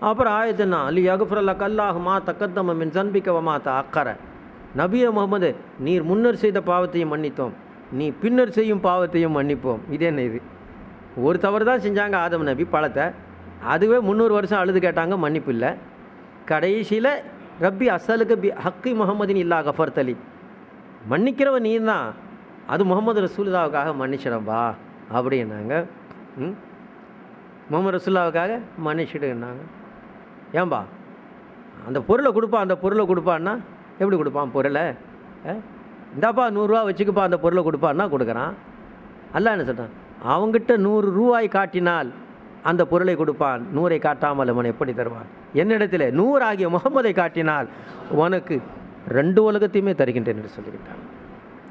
அப்புறம் ஆயத்துன்னா அலி யகுஃபிரல்ல கல்லாஹ் மா தக்கத்தம மின் சன்பிக்க வமா அக்கற. நபிய முகமது, நீர் முன்னர் செய்த பாவத்தையும் மன்னித்தோம், நீ பின்னர் செய்யும் பாவத்தையும் மன்னிப்போம். இது என்ன இது? ஒரு தவறு தான் செஞ்சாங்க ஆதம் நபி, பழத்தை. அதுவே 300 வருஷம் அழுது கேட்டாங்க, மன்னிப்பு இல்லை. கடைசியில் ரப்பி அசலுக்கு பி ஹக்கி முகமதின் இல்லா கஃபர்தலி, மன்னிக்கிறவன் நீ தான், அது முகமது ரசூலுல்லாவுக்காக மன்னிச்சிடம்பா அப்படின்னாங்க. முகமது ரசூலுல்லாவுக்காக மன்னிச்சிடுன்னாங்க. ஏன்பா அந்த பொருளை கொடுப்பான், அந்த பொருளை கொடுப்பான்னா எப்படி கொடுப்பான்? பொருளை இந்தாப்பா 100 ரூபா வச்சுக்குப்பா, அந்த பொருளை கொடுப்பான்னா கொடுக்குறான். அல்லாஹ் என்ன சொல்கிறான்? அவங்ககிட்ட 100 ரூபாய் காட்டினால் அந்த பொருளை கொடுப்பான், 100ஐ காட்டாமல் அவன் எப்படி தருவான்? என்னிடத்தில் 100 ஆகிய முகமதை காட்டினால் உனக்கு 2 உலகத்தையுமே தருகின்றேன் என்று சொல்லிவிட்டான்.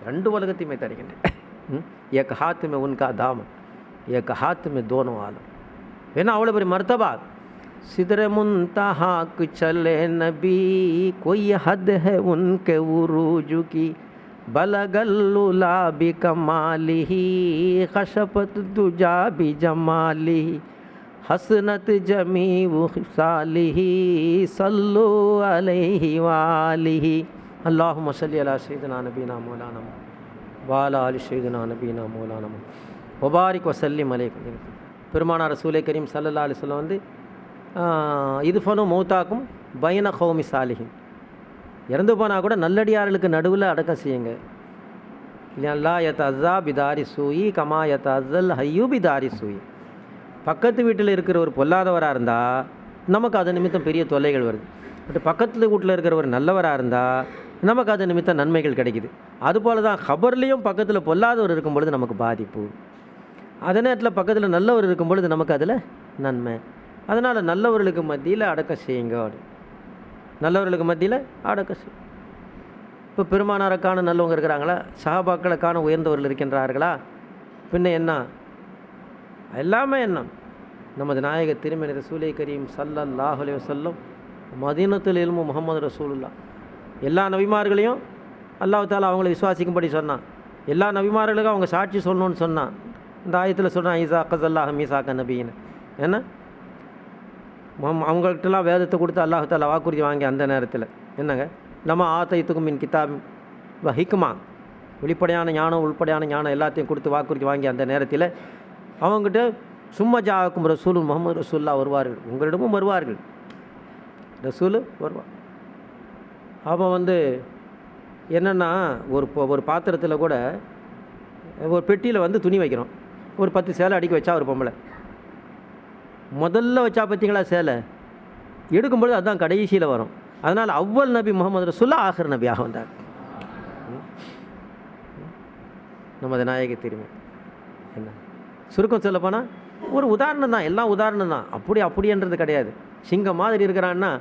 2 உலகத்தையுமே தருகின்றேன். ஏக் ஹாத் மே உன்கா தாம், ஏக் ஹாத் மே தோனோ ஆலம். ஏன்னா அவ்வளோ பெரிய மர்த்தபா. சிதற முன்தஹாக்கு சலே நபி, कोई हद है उनके उरूज की, बलगल्लुला बि कमालिही, खशपत दुजा बि जमालिही, हसनत जमी सालिही, सल्लु अलैहि वालिही, अल्लाहुम्मा सल्लि अला सय्यिदिना नबीना मौलाना वाला आलि सय्यिदिना नबीना मौलाना वबारिक वसल्लिम अलैहि. பெருமானார் ரசூலே கரீம் ஸல்லல்லாஹு அலைஹி வஸல்லம் வந்து இது ஃபனு மௌத்தாக்கும் பைன கௌமி சாலிஹின், இறந்து போனால் கூட நல்லடியார்களுக்கு நடுவில் அடக்கம் செய்யுங்க. லா யதஅஸா பிதாரி சூயி கமா யதஅஸல் ஹய்யு பிதாரி சூயி. பக்கத்து வீட்டில் இருக்கிற ஒரு பொல்லாதவராக இருந்தால் நமக்கு அது நிமித்தம் பெரிய தொல்லைகள் வருது. பட் பக்கத்து வீட்டில் இருக்கிற ஒரு நல்லவராக இருந்தால் நமக்கு அது நிமித்தம் நன்மைகள் கிடைக்குது. அதுபோல் தான் ஹபர்லேயும் பக்கத்தில் பொல்லாதவர் இருக்கும் பொழுது நமக்கு பாதிப்பு, அதே நேரத்தில் பக்கத்தில் நல்லவர் இருக்கும் பொழுது நமக்கு அதில் நன்மை. அதனால் நல்லவர்களுக்கு மத்தியில் அடக்கம் செய்யுங்க. நல்லவர்களுக்கு மத்தியில் அடக்கம் செய்யும். இப்போ பெருமானாருக்கான நல்லவங்க இருக்கிறாங்களா? சஹாபாக்களுக்கான உயர்ந்தவர்கள் இருக்கின்றார்களா? பின்ன என்ன? எல்லாமே என்ன? நமது நாயக திருமணி ரசூலே கரீம் ஸல்லல்லாஹு அலைஹி வஸல்லம், மதீனத்துல் இல்மு முஹம்மது ரசூலுல்லாஹ். எல்லா நபிமார்களையும் அல்லாஹ் தஆலா அவங்கள விசுவாசிக்கும்படி சொன்னான். எல்லா நபிமார்களுக்கும் அவங்க சாட்சி சொல்லணும்னு சொன்னான். இந்த ஆயத்தில் சொல்கிறான், ஈசா கஸல்லாஹ் மீசாக்க நபின்னு. என்ன அவங்கள்ட்டலாம் வேதத்தை கொடுத்து அல்லாஹ் தஆலா வாக்குறுதி வாங்கி அந்த நேரத்தில் என்னங்க, நம்ம ஆத்தைத்துக்கும் மின் கிதாப் வ ஹிக்மா, வெளிப்படையான ஞானம் உள்படையான ஞானம் எல்லாத்தையும் கொடுத்து வாக்குறுதி வாங்கி அந்த நேரத்தில் அவங்ககிட்ட சும்மா ஜாக்கும் ரசூல் முஹம்மது ரசூல்லா வருவார்கள், உங்களிடமும் வருவார்கள், ரசூல் வருவார். அப்போ வந்து என்னென்னா ஒரு பாத்திரத்தில் கூட ஒரு பெட்டியில் வந்து துணி வைக்கிறோம், ஒரு 10 சேலை அடிக்க வச்சா ஒரு பொம்பளை முதல்ல வச்சா பார்த்தீங்களா சேலை, எடுக்கும்பொழுது அதுதான் கடைசியில் வரும். அதனால் அவ்வல் நபி முகமது ரசூலுல்லாஹ் ஆஹிர் நபியாக வந்தார். நமது நாயக திரும்பி என்ன சுருக்கம் சொல்லப்போனால் ஒரு உதாரணம் தான், எல்லாம் உதாரணம் தான். அப்படின்றது கிடையாது. சிங்கம் மாதிரி இருக்கிறான்னா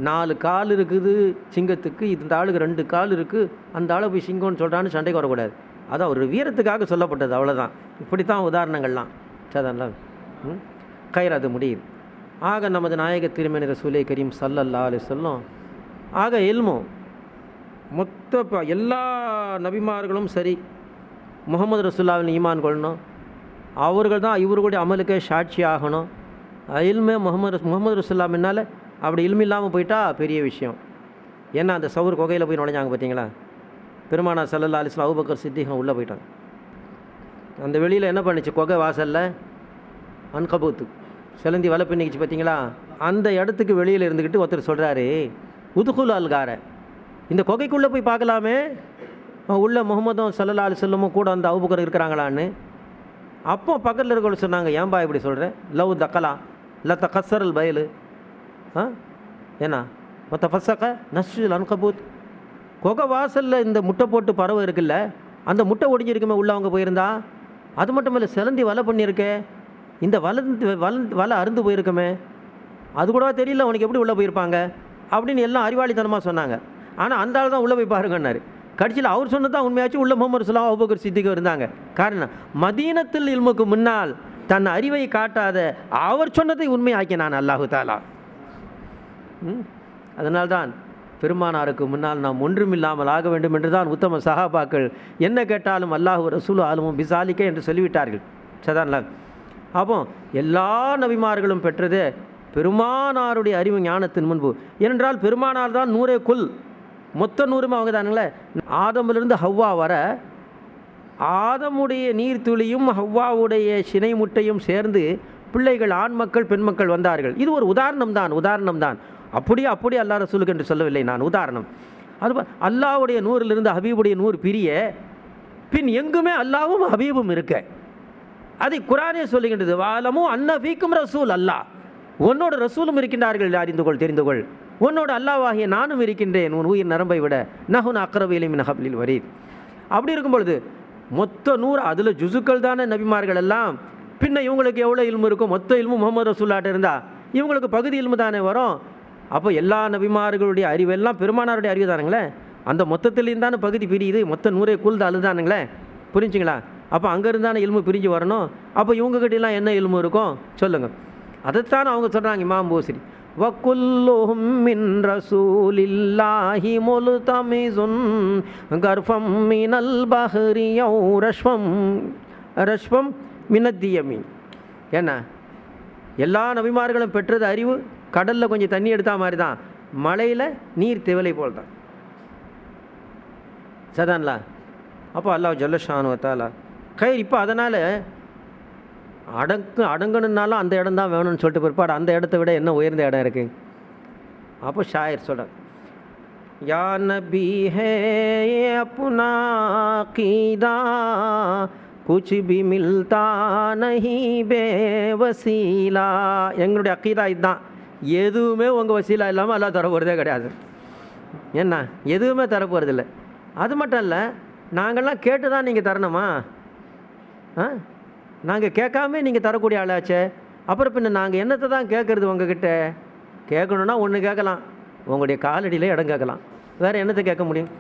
4 கால் இருக்குது சிங்கத்துக்கு, இந்த ஆளுக்கு 2 கால் இருக்குது, அந்த ஆளை போய் சிங்கம்னு சொல்கிறான்னு சண்டைக்கு வரக்கூடாது. அதான் ஒரு வீரத்துக்காக சொல்லப்பட்டது, அவ்வளோதான். இப்படித்தான் உதாரணங்கள்லாம் சாதாரண கயிறு அது முடியுது. ஆக நமது நாயக திருமணி ரசூலே கரீம் ஸல்லல்லாஹு அலைஹி வஸல்லம் ஆக இல்மு மொத்த எல்லா நபிமார்களும் சரி முகமது ரசூலுல்லாஹ்வின் ஈமான் கொள்ளணும், அவர்கள் தான் இவர்களுடைய அமலுக்கே சாட்சி ஆகணும். இல்மே முகமது ரசூலுல்லாஹ் முன்னால் அப்படி இல்மு இல்லாமல் போயிட்டா பெரிய விஷயம். ஏன்னா அந்த சவுர் குகையில் போய் நுழைஞ்சாங்க பார்த்தீங்களா, பெருமானார் ஸல்லல்லாஹு அலைஹி வஸல்லம் அபூபக்கர் சித்திக் உள்ளே போயிட்டாங்க. அந்த வெளியில் என்ன பண்ணிச்சு, குகை வாசலில் அன்கபூத்து செலந்தி வலை பின்னிக்கிச்சு பார்த்தீங்களா, அந்த இடத்துக்கு வெளியில் இருந்துக்கிட்டு ஒருத்தர் சொல்கிறாரு, உதுகுல் அல்கார, இந்த குகைக்குள்ளே போய் பார்க்கலாமே, உள்ள முகமதும் ஸல்லல்லாஹு அலைஹி வஸல்லமும் கூட அந்த அபூபக்கர் இருக்கிறாங்களான்னு. அப்போ பக்கத்தில் இருக்கவங்க சொன்னாங்க, ஏன்பா இப்படி சொல்கிறேன், லவ் தக்கலா ல தகசரல் பயலு ஏன்னா மொத்த ஃபசக்க நஸ்ருல் அன்கபூத், குகை வாசலில் இந்த முட்டை போட்டு பறவை இருக்குல்ல, அந்த முட்டை ஒடிஞ்சிருக்குமே உள்ளே அவங்க போயிருந்தா. அது மட்டும் இல்லை, செலந்தி வலை பண்ணியிருக்கே, இந்த வலை அருந்து போயிருக்குமே, அது கூட தெரியல உனக்கு எப்படி உள்ளே போயிருப்பாங்க அப்படின்னு எல்லாம் அறிவாளித்தனமாக சொன்னாங்க. ஆனால் அந்த ஆள் தான் உள்ளே போய் பாருங்கன்னாரு. கடைசியில் அவர் சொன்னது தான் உண்மையாச்சு, உள்ள முகமது ரசூலுல்லாஹ் அபூபக்கர் சித்திக் இருந்தாங்க. காரணம் மதீனத்துல் இல்முக்கு முன்னால் தன் அறிவை காட்டாத அவர் சொன்னதை உண்மையாக்கினான் அல்லாஹு தஆலா. அதனால்தான் பெருமானாருக்கு முன்னால் நாம் ஒன்றுமில்லாமல் ஆக வேண்டும் என்று தான் உத்தம சஹாபாக்கள் என்ன கேட்டாலும் அல்லாஹ் ரசூல் ஆலமும் பிசாலிக்கே என்று சொல்லிவிட்டார்கள். சதான்ல அப்போ எல்லா நபிமார்களும் பெற்றதே பெருமானாருடைய அறிவு ஞானத்தின் முன்பு. ஏனென்றால் பெருமானார் தான் நூறே குல், மொத்த நூறுமே அவங்க தானுங்களே. ஆதமிலிருந்து ஹவ்வா வர ஆதமுடைய நீர்த்துளியும் ஹவ்வாவுடைய சினை முட்டையும் சேர்ந்து பிள்ளைகள், ஆண் மக்கள், பெண் மக்கள் வந்தார்கள். இது ஒரு உதாரணம் தான். அப்படியே அல்லாஹ் ரசூலுக்கு என்று சொல்லவில்லை நான், உதாரணம். அது அல்லாஹ்வுடைய நூறிலிருந்து ஹபீபுடைய நூறு பிரிய பின் எங்குமே அல்லாவும் ஹபீபும் இருக்க. அதை குரானே சொல்லுகின்றது, வாலமும் அன்ன ஃபீக்கும் ரசூல், அல்லாஹ் உன்னோட ரசூலும் இருக்கின்றார்கள், அறிந்து கொள், தெரிந்து கொள். உன்னோட அல்லாஹ்வாகிய நானும் இருக்கின்றேன் உன் உயிர் நரம்பை விட, நஹுன் அக்ரபு இலைஹி மின் ஹப்லில் வரீத். அப்படி இருக்கும் பொழுது மொத்த நூறு, அதில் ஜுசுக்கள் தானே நபிமார்கள் எல்லாம். பின்ன இவங்களுக்கு எவ்வளோ இல்மு இருக்கும்? மொத்த இல்மு முகமது ரசூல்லாட்ட இருந்தால் இவங்களுக்கு பகுதி இல்மு தானே வரும். அப்போ எல்லா நபிமார்களுடைய அறிவெல்லாம் பெருமானாருடைய அறிவு தானுங்களே. அந்த மொத்தத்துலேயும் தானே பகுதி பிரியுது. மொத்த நூறே கூழ்ந்து அழுதானுங்களே, புரிஞ்சுங்களா? அப்போ அங்கே இருந்தானே இல்மு பிரிஞ்சு வரணும். அப்போ இவங்ககிட்டலாம் என்ன இல்மு இருக்கும் சொல்லுங்கள். அதைத்தான் அவங்க சொல்கிறாங்க இமாம் பூசரி, வக்குல்லுஹும் மின் ரசூலில்லாஹி முல்தமிஸுன் கர்ஃபம் மினல் பஹ்ரி யௌ ரஷ்வம் மினத்தியமீன். என்ன, எல்லா நபிமார்களும் பெற்றது அறிவு கடலில் கொஞ்சம் தண்ணி எடுத்தா மாதிரி தான், மலையில் நீர் திவலை போல் தான். சதான்லா. அப்போ அல்லாஹ் ஜல்லஷானு வத்தாலா கயிறு. இப்போ அதனால் அடங்கணுன்னாலும் அந்த இடம் தான் வேணும்னு சொல்லிட்டு பிற்பாடு அந்த இடத்த விட என்ன உயர்ந்த இடம் இருக்குது. அப்போ ஷாயர் சொல்கிறார், யா நபி ஹே அப்னா கீதா குச் பி மில்தா நஹி பேவசீலா. எங்களுடைய அக்கீதா இதுதான், எதுவுமே உங்கள் வசீலா இல்லாமல் எல்லாம் தரப்போகிறதே கிடையாது. என்ன, எதுவுமே தரப்போகிறதில்லை. அது மட்டும் இல்லை, நாங்கள்லாம் கேட்டு தான் நீங்கள் தரணுமா? நாங்கள் கேட்காம நீங்கள் தரக்கூடிய ஆளாச்சே. அப்புறம் பின்ன நாங்கள் என்னத்தை தான் கேட்குறது உங்ககிட்ட? கேட்கணுன்னா ஒன்று கேட்கலாம், உங்களுடைய காலடியில் இடம் கேட்கலாம், வேறு என்னத்தை கேட்க முடியும்?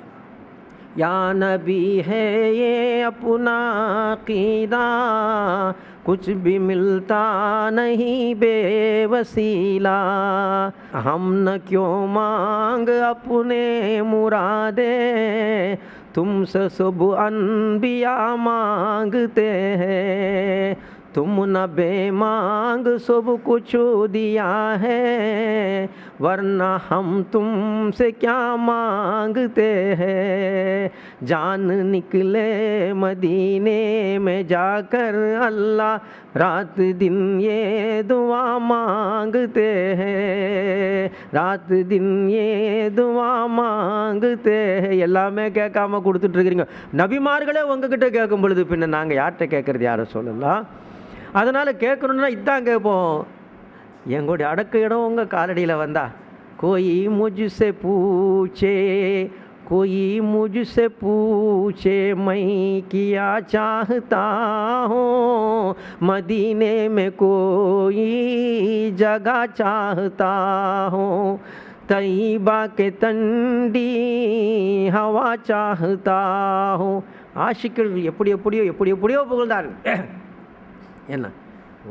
या नबी है ये अपना क़ीदा कुछ भी मिलता नहीं बेवसीला हम न क्यों मांग अपने मुरादे तुमसे सब अनबिया मांगते हैं तुम न बेमांग सब कुछ दिया है वरना हम तुमसे क्या मांगते हैं जान निकले मदीने में जाकर अल्लाह रात दिन ये दुआ मांगते हैं रात दिन ये दुआ मांगते हैं. எல்லாமே கேட்காம கொடுத்துட்டு இருக்கிறீங்க. நபிமார்களே உங்ககிட்ட கேட்கும் பொழுது பின்ன நாங்கள் யார்கிட்ட கேட்குறது? யாரை சொல்லலாம்? அதனால் கேட்கணுன்னா இதான் கேட்போம். எங்களுடைய அடக்க இடம் உங்கள் காலடியில் வந்தா கோயி முஜ்சே பூச்சே कोई मुझसे पूछे मैं क्या चाहता हूँ मदीने में कोई जगह चाहता हूँ तैयबा के तंडी हवा चाहता हूँ. ஆஷிக்கள் எப்படி எப்படியோ புகழ்ந்தார்கள். என்ன,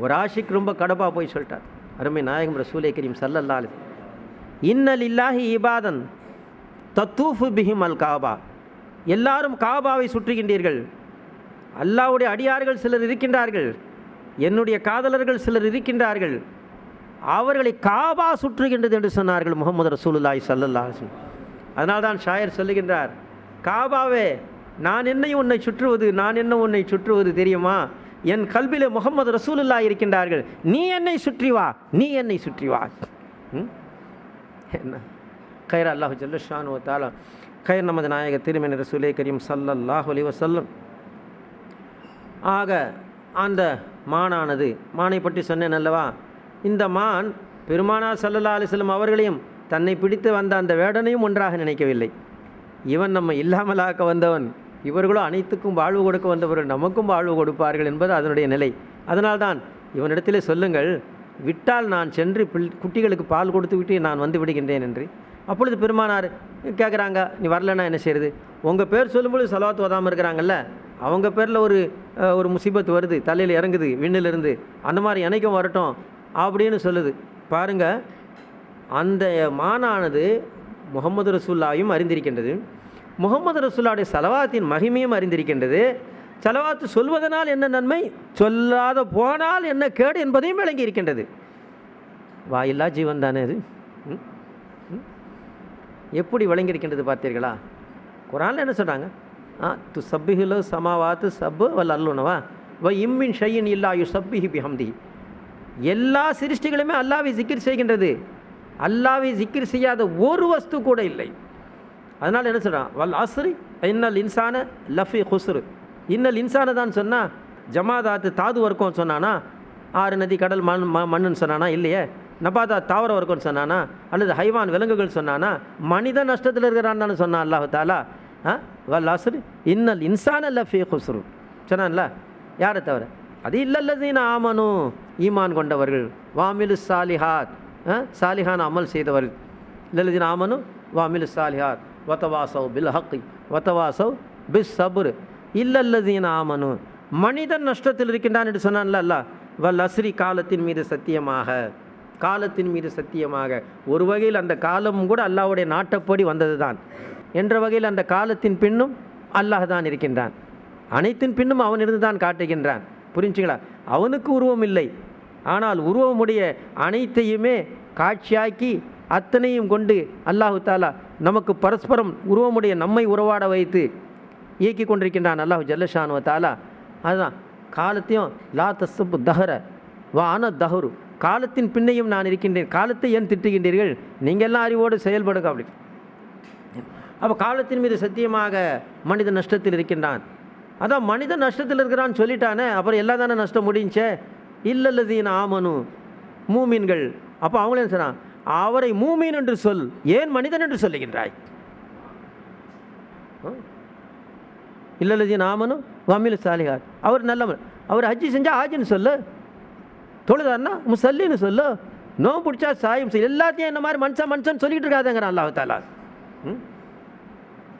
ஒரு ஆஷிக் ரொம்ப கடப்பாக போய் சொல்லிட்டார். அருமை நாயகம் ரசூலே கரீம் ஸல்லல்லாஹு அலைஹி வஸல்லம், இன்ன லில்லாஹி இபாதன் தத்தூஃபு பிஹிம் அல் காபா. எல்லாரும் காபாவை சுற்றுகின்றீர்கள். அல்லாஹ்வுடைய அடியார்கள் சிலர் இருக்கின்றார்கள், என்னுடைய காதலர்கள் சிலர் இருக்கின்றார்கள், அவர்களை காபா சுற்றுகின்றது என்று சொன்னார்கள் முஹம்மது ரசூலுல்லாஹி ஸல்லல்லாஹு அலைஹி வஸல்லம். அதனால் தான் ஷாயர் சொல்லுகின்றார், காபாவே நான் என்ன உன்னை சுற்றுவது தெரியுமா? என் கல்விலே முஹம்மது ரசூலுல்லாஹி இருக்கின்றார்கள், நீ என்னை சுற்றி வா. என்ன கைர் அல்லாஹு ஜல்லஷானு வ தஆலா கைர் நமது நாயக திருமேனி ரசூலே கரீம் ஸல்லல்லாஹு அலைஹி வஸல்லம். ஆக அந்த மானை பற்றி சொன்னேன் அல்லவா? இந்த மான் பெருமானார் ஸல்லல்லாஹு அலைஹி வஸல்லம் அவர்களையும் தன்னை பிடித்து வந்த அந்த வேடனையும் ஒன்றாக நினைக்கவில்லை. இவன் நம்ம இல்லாமலாக்க வந்தவன், இவர்களோ அனைத்துக்கும் வாழ்வு கொடுக்க வந்தவர்கள், நமக்கும் வாழ்வு கொடுப்பார்கள் என்பது அதனுடைய நிலை. அதனால்தான் இவனிடத்திலே சொல்லுங்கள், விட்டால் நான் சென்று குட்டிகளுக்கு பால் கொடுத்து விட்டு நான் வந்து விடுகின்றேன் என்று. அப்பொழுது பெருமானார் கேட்குறாங்க, நீ வரலன்னா என்ன செய்யுது? உங்கள் பேர் சொல்லும்போது சலவாத்து ஓதாமல் இருக்கிறாங்கல்ல, அவங்க பேரில் ஒரு முசீபத்து வருது, தலையில் இறங்குது விண்ணிலிருந்து, அந்த மாதிரி எனக்கும் வரட்டும் அப்படின்னு சொல்லுது. பாருங்கள், அந்த மானானது முஹம்மது ரசூலுல்லாஹையும் அறிந்திருக்கின்றது, முஹம்மது ரசூலுல்லாஹுடைய சலவாத்தின் மகிமையும் அறிந்திருக்கின்றது. சலவாத்து சொல்வதனால் என்ன நன்மை, சொல்லாத போனால் என்ன கேடு என்பதையும் விளங்கி இருக்கின்றது. வாயில்லா ஜீவன் தானே அது. எப்படி விளங்கியிருக்கின்றது பார்த்தீர்களா? குரானில் என்ன சொல்கிறாங்க? து சப்பிஹுல சமாவாத்து சப்பு வல் அல்லுனவா வ இம்மின் ஷையின் இல்லா யு சப்பிஹி பிஹம்தி. எல்லா சிருஷ்டிகளுமே அல்லாவை ஜிக்கிர் செய்கின்றது. அல்லாவை ஜிக்கிர் செய்யாத ஒரு வஸ்து கூட இல்லை. அதனால் என்ன சொல்கிறான்? வல் அஸ்ரி இன்னல் இன்சான லஃபி ஹுஸ்ரு. இன்னல் இன்சானை தான் சொன்னால் ஜமாதாத்து தாது வர்க்கம் சொன்னானா? 6 நதி கடல் மண்ணுன்னு சொன்னானா? இல்லையே. நபாதா தாவர வர்க்கம்னு சொன்னானா? அல்லது ஹைவான் விலங்குகள் சொன்னானா? மனித நஷ்டத்தில் இருக்கிறான்னு தானே சொன்னான் அல்லாஹ் தாலா. வல் அஸ்ரி இன்னல் இன்சான லஃபி ஹுஸ்ரு சொன்னான்ல. யாரை தவிர? அது இல்லல்லதீன ஆமனு, ஈமான் கொண்டவர்கள், வாமிலு சாலிஹாத், சாலிஹான் அமல் செய்தவர்கள். இல்லல்லதீன ஆமனு வாமிலு சாலிஹாத் வத்தவாசவ் பில் ஹக்கி வத்தவாசவ் பிஸ் சபுர். இல்லல்லதீன ஆமனு, மனிதன் நஷ்டத்தில் இருக்கின்றான் என்று சொன்னான்ல அல்லாஹ். வல் அஸ்ரி, காலத்தின் மீது சத்தியமாக, காலத்தின் மீது சத்தியமாக. ஒரு வகையில் அந்த காலம் கூட அல்லாஹ்வுடைய நாட்டப்படி வந்தது தான் என்ற வகையில் அந்த காலத்தின் பின்னும் அல்லாஹ் தான் இருக்கின்றான். அனைத்தின் பின்னும் அவன் இருந்து தான் காட்டுகின்றான். புரிஞ்சுங்களா? அவனுக்கு உருவம் இல்லை, ஆனால் உருவமுடைய அனைத்தையுமே காட்சியாக்கி அத்தனையும் கொண்டு அல்லாஹு தாலா நமக்கு பரஸ்பரம் உருவமுடைய நம்மை உறவாட வைத்து இயக்கி கொண்டிருக்கின்றான் அல்லாஹு ஜல்லஷானு தாலா. அதுதான் காலத்தையும் லா தஸ்ஸபு தஹர வா அன தஹரு, காலத்தின் பின்னையும் நான் இருக்கின்றேன். காலத்தை ஏன் திட்டுகின்றீர்கள்? நீங்கள் எல்லாம் அறிவோடு செயல்படுங்க அப்படி. அப்போ காலத்தின் மீது சத்தியமாக மனித நஷ்டத்தில் இருக்கின்றான். அதான் மனித நஷ்டத்தில் இருக்கிறான்னு சொல்லிட்டானே, அப்புறம் எல்லாம் தானே நஷ்டம் முடிஞ்சே. இல்லல்லதீன ஆமனு, மூமீன்கள். அப்போ அவங்களே சொன்னான், அவரை மூமீன் என்று சொல், ஏன் மனிதன் என்று சொல்லுகின்றாய்? இல்லல்லதீன ஆமனு வமிலு சாலிஹாத், அவர் நல்லவன். அவர் ஹஜ்ஜி செஞ்சால் ஹாஜின்னு சொல்லு, தொழுதார்னா முசல்லின்னு சொல்லு, நோம்பு பிடிச்சா சாயம் செய்ய, எல்லாத்தையும் என்ன மாதிரி மனுஷன் சொல்லிக்கிட்டு இருக்காதுங்கிறான் அல்லாஹ் தாலா.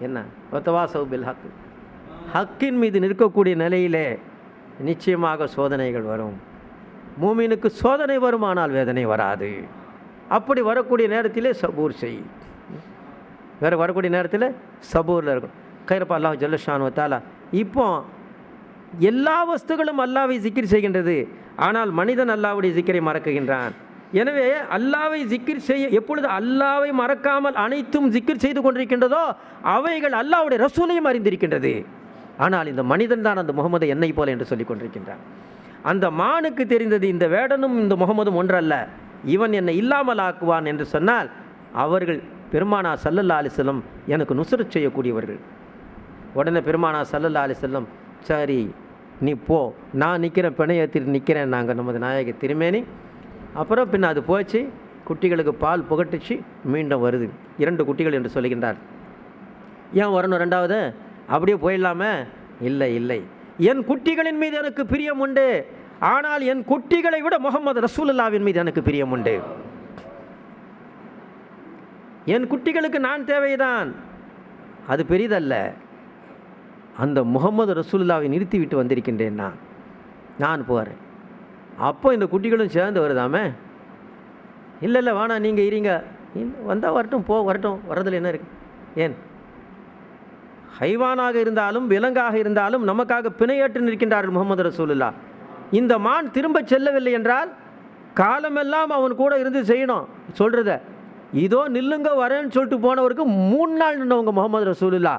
என்ன வத்தவாசவ் பில் ஹக், ஹக்கின் மீது நிற்கக்கூடிய நிலையிலே நிச்சயமாக சோதனைகள் வரும். மூமினுக்கு சோதனை வரும், ஆனால் வேதனை வராது. அப்படி வரக்கூடிய நேரத்திலே சபூர் செய். வேறு வரக்கூடிய நேரத்தில் சபூரில் இருக்கும். கைரப்பா அல்லாஹ் ஜல்லஷானு தாலா. இப்போ எல்லா வஸ்துகளும் அல்லாவை ஜிக்கிர் செய்கின்றது, ஆனால் மனிதன் அல்லாவுடைய ஜிக்கரை மறக்குகின்றான். எனவே அல்லாவை ஜிக்கிர் செய்ய, எப்பொழுது அல்லாவை மறக்காமல் அனைத்தும் ஜிக்கிர் செய்து கொண்டிருக்கின்றதோ அவைகள் அல்லாவுடைய ரசூலையும் அறிந்திருக்கின்றது. ஆனால் இந்த மனிதன் தான் அந்த முகமது என்னை போல என்று சொல்லிக் கொண்டிருக்கின்றான். அந்த மானுக்கு தெரிந்தது இந்த வேடனும் இந்த முகமதும் ஒன்றல்ல, இவன் என்னை இல்லாமல் ஆக்குவான் என்று சொன்னால் அவர்கள் பெருமானா ஸல்லல்லாஹு அலைஹி வஸல்லம் எனக்கு நுஸ்ரத் செய்யக்கூடியவர்கள். உடனே பெருமானா ஸல்லல்லாஹு அலைஹி வஸல்லம், சரி நீ போ, நான் நிற்கிறேன், பிணையத்தில் நிற்கிறேன் நாங்கள் நமது நாயக திருமேனி. அப்புறம் பின்ன அது போச்சு, குட்டிகளுக்கு பால் புகட்டுச்சு, மீண்டும் வருது 2 குட்டிகள் என்று சொல்லுகின்றார். ஏன் வரணும் ரெண்டாவது? அப்படியே போயிடலாமே? இல்லை இல்லை, என் குட்டிகளின் மீது எனக்கு பிரியம் உண்டு, ஆனால் என் குட்டிகளை விட முகமது ரசூலுல்லாவின் மீது எனக்கு பிரியம் உண்டு. என் குட்டிகளுக்கு நான் தேவைதான், அது பெரிதல்ல. அந்த முகமது ரசூலுல்லாவை நிறுத்தி விட்டு வந்திருக்கின்றேன் நான் போகிறேன். அப்போ இந்த குட்டிகளும் சேர்ந்து வருதாமே? இல்லை இல்லை வேணாம், நீங்கள் இருங்க. இல்லை வந்தால் வரட்டும், வரட்டும், வர்றதில் என்ன இருக்குது? ஏன் ஹைவானாக இருந்தாலும் விலங்காக இருந்தாலும் நமக்காக பிணையேற்று நிற்கின்றார்கள் முகமது ரசூலுல்லா. இந்த மான் திரும்ப செல்லவில்லை என்றால் காலமெல்லாம் அவன் கூட இருந்து செய்யணும் சொல்கிறத. இதோ நில்லுங்க வரேன்னு சொல்லிட்டு போனவருக்கு 3 நாள் நின்றவங்க முகமது ரசூலுல்லா.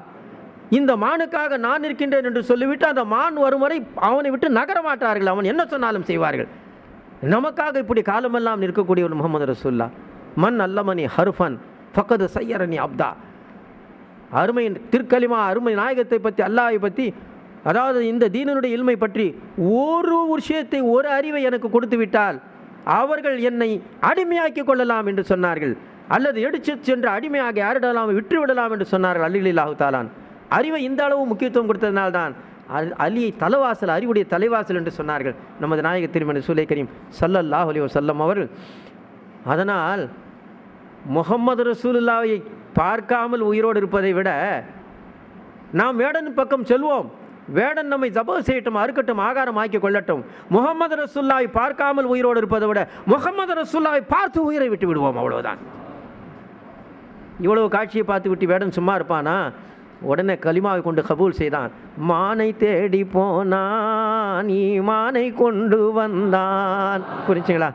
இந்த மானுக்காக நான் இருக்கின்றேன் என்று சொல்லிவிட்டு அந்த மான் வரும் வரை அவனை விட்டு நகர மாட்டார்கள், அவன் என்ன சொன்னாலும் செய்வார்கள். நமக்காக இப்படி காலமெல்லாம் நிற்கக்கூடிய ஒரு முகமது ரசூலுல்லா. மன் அல்லமணி ஹர்ஃபன் ஃபக்கது சையரணி அப்தா. அருமை திருக்கலிமா, அருமை நாயகத்தை பற்றி, அல்லாஹை பற்றி, அதாவது இந்த தீனனுடைய இல்மை பற்றி ஒரு விஷயத்தை, ஒரு அறிவை எனக்கு கொடுத்து விட்டால் அவர்கள் என்னை அடிமையாக்கி கொள்ளலாம் என்று சொன்னார்கள். அல்லது எடுத்து சென்று அடிமையாக யாரிடலாம் விட்டுவிடலாம் என்று சொன்னார்கள். அல்லாஹு தாலான் அறிவை இந்த அளவு முக்கியத்துவம் கொடுத்ததினால்தான் அலியை தலைவாசல், அறிவுடைய தலைவாசல் என்று சொன்னார்கள் நமது நாயக திருமணி ரசூலே கரீம் ஸல்லல்லாஹு அலைஹி வஸல்லம் அவர்கள். அதனால் முகமது ரசூலுல்லாவை பார்க்காமல் உயிரோடு இருப்பதை விட நாம் வேடன் பக்கம் செல்வோம். வேடன் நம்மை ஜப செய்யட்டும், அறுக்கட்டும், ஆகாரம் ஆக்கி கொள்ளட்டும். முகமது ரசூலுல்லாவை பார்க்காமல் உயிரோடு இருப்பதை விட முகமது ரசூலுல்லாவை பார்த்து உயிரை விட்டு விடுவோம், அவ்வளவுதான். இவ்வளவு காட்சியை பார்த்து விட்டு வேடன் சும்மா இருப்பானா? உடனே கலிமாவை கொண்டு கபூல் செய்தான். மானை தேடி போனான், ஈமானை கொண்டு வந்தான். புரிஞ்சுங்களா?